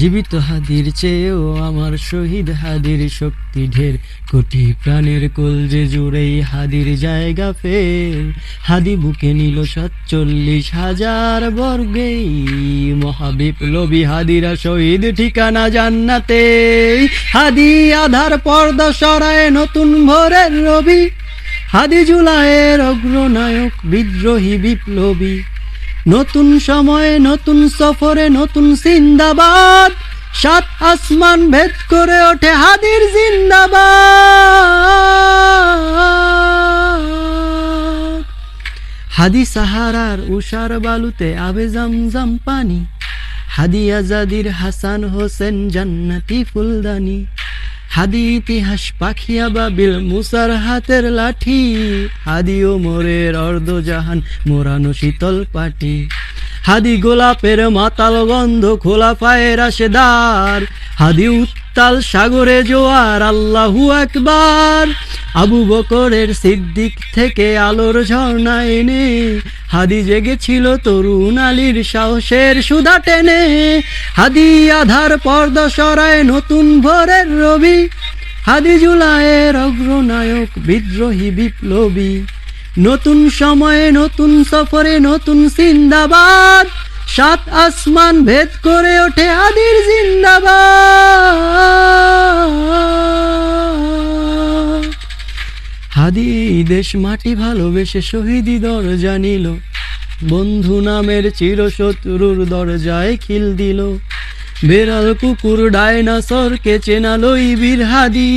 জীবিত হাদির চেয়েও আমার শহীদ হাদির শক্তি ঢের, কোটি প্রাণের কলজে জুড়েই হাদির জায়গা ফের। হাদি বুকে নিল ৪৭,০০০ বর্গেই, মহাবিপ্লবী হাদিরা শহীদ ঠিকানা জান্নাতে। হাদি আধার পর্দা সরায় নতুন ভোরের রবি, হাদি জুলাইয়ের অগ্রনায়ক বিদ্রোহী বিপ্লবী। নতুন সময়ে নতুন সফরে নতুন জিন্দাবাদ, ৭ আসমান ভেদ করে ওঠে হাদির জিন্দাবাদ। হাদি সাহারার উষার বালুতে আবে জমজম পানি, হাদি আজাদির হাসান হোসেন জান্নাতি ফুলদানি। হাদি ইতিহাস পাখিয়া বাবিল মুসার হাতের লাঠি, হাদি ওমরের অর্ধজাহান মোরানো শীতল পাটি। হাদি গোলাপের মাতাল গন্ধ খোলাফায়ে রাশেদার, হাদি উত্তাল সাগরে জোয়ার আল্লাহু আকবার। আবু বকরের সিদ্দিক থেকে আলোর ঝর্ণা এনে, হাদি জেগেছিল তরুণ আলীর সাহসের সুধা টেনে। হাদি আধার পর্দা সরায় নতুন ভোরের রবি, হাদি জুলাইয়ের অগ্রনায়ক বিদ্রোহী বিপ্লবী। নতুন সময়ে নতুন সফরে নতুন জিন্দাবাদ, ৭ আসমান ভেদ করে ওঠে হাদির জিন্দাবাদ। হাদি দেশ মাটি ভালোবেসে শহীদি দরজা নিল, বন্ধু নামের চিরশত্রুর দরজায় খিল দিল। বেড়াল কুকুর ডায়নাসরকে চেনালোই বীর হাদি,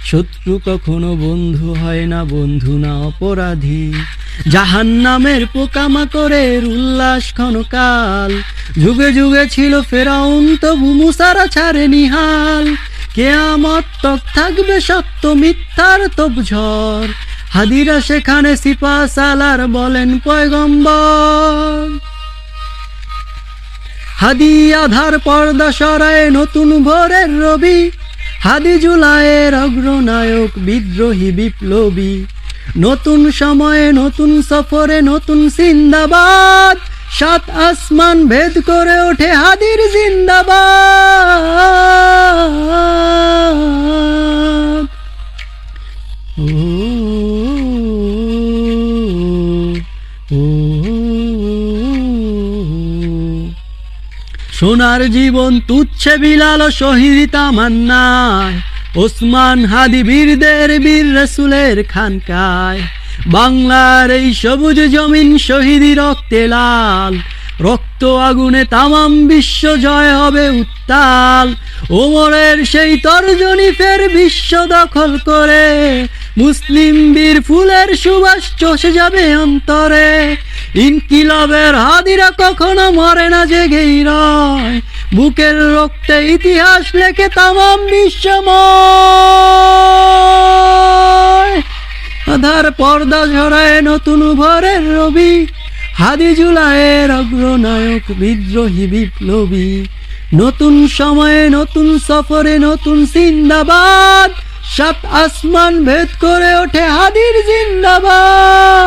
শত্রু কখনো বন্ধু হয় না, বন্ধু না অপরাধী। জাহান্নামের পোকামাকড়ের উল্লাস ক্ষণকাল, যুগে যুগে ছিল ফেরাউন তবু মুসারা ছাড়ে নিহাল। কিয়ামত তক থাকবে সত্য মিথ্যার তব ঝড়, হাদিরা সেখানে সিপা সালার বলেন পয়গম্বর। হাদি আধার পর্দা সরায় নতুন ভোরের রবি, হাদি জুলাইয়ের অগ্রনায়ক বিদ্রোহী বিপ্লবী। নতুন সময়ে নতুন সফরে নতুন জিন্দাবাদ, ৭ আসমান ভেদ করে ওঠে হাদির জিন্দাবাদ। ও সোনার জীবন তুচ্ছে বিলাল শহীদ তামান্নায়, ওসমান হাদি বীরদের বীর রাসূলের খানকায়। বাংলার এই সবুজ জমিন শহীদি রক্তে লাল, রক্ত আগুনে তামাম বিশ্ব জয় হবে উত্তাল। ওমরের সেই তর্জনী ফের বিশ্ব দখল করে, মুসলিম বীর ফুলের সুবাস চষে যাবে অন্তরে। ইনকিলাবের হাদিরা কখনো মরে না, জেগেই রয়, বুকের রক্তে ইতিহাস লেখে তামাম বিশ্বময়। আধার পর্দা ঝরায় নতুন ভোরের রবি, হাদি জুলাইয়ের অগ্রনায়ক বিদ্রোহী বিপ্লবী। নতুন সময়ে নতুন সফরে নতুন জিন্দাবাদ, ৭ আসমান ভেদ করে ওঠে হাদির জিন্দাবাদ।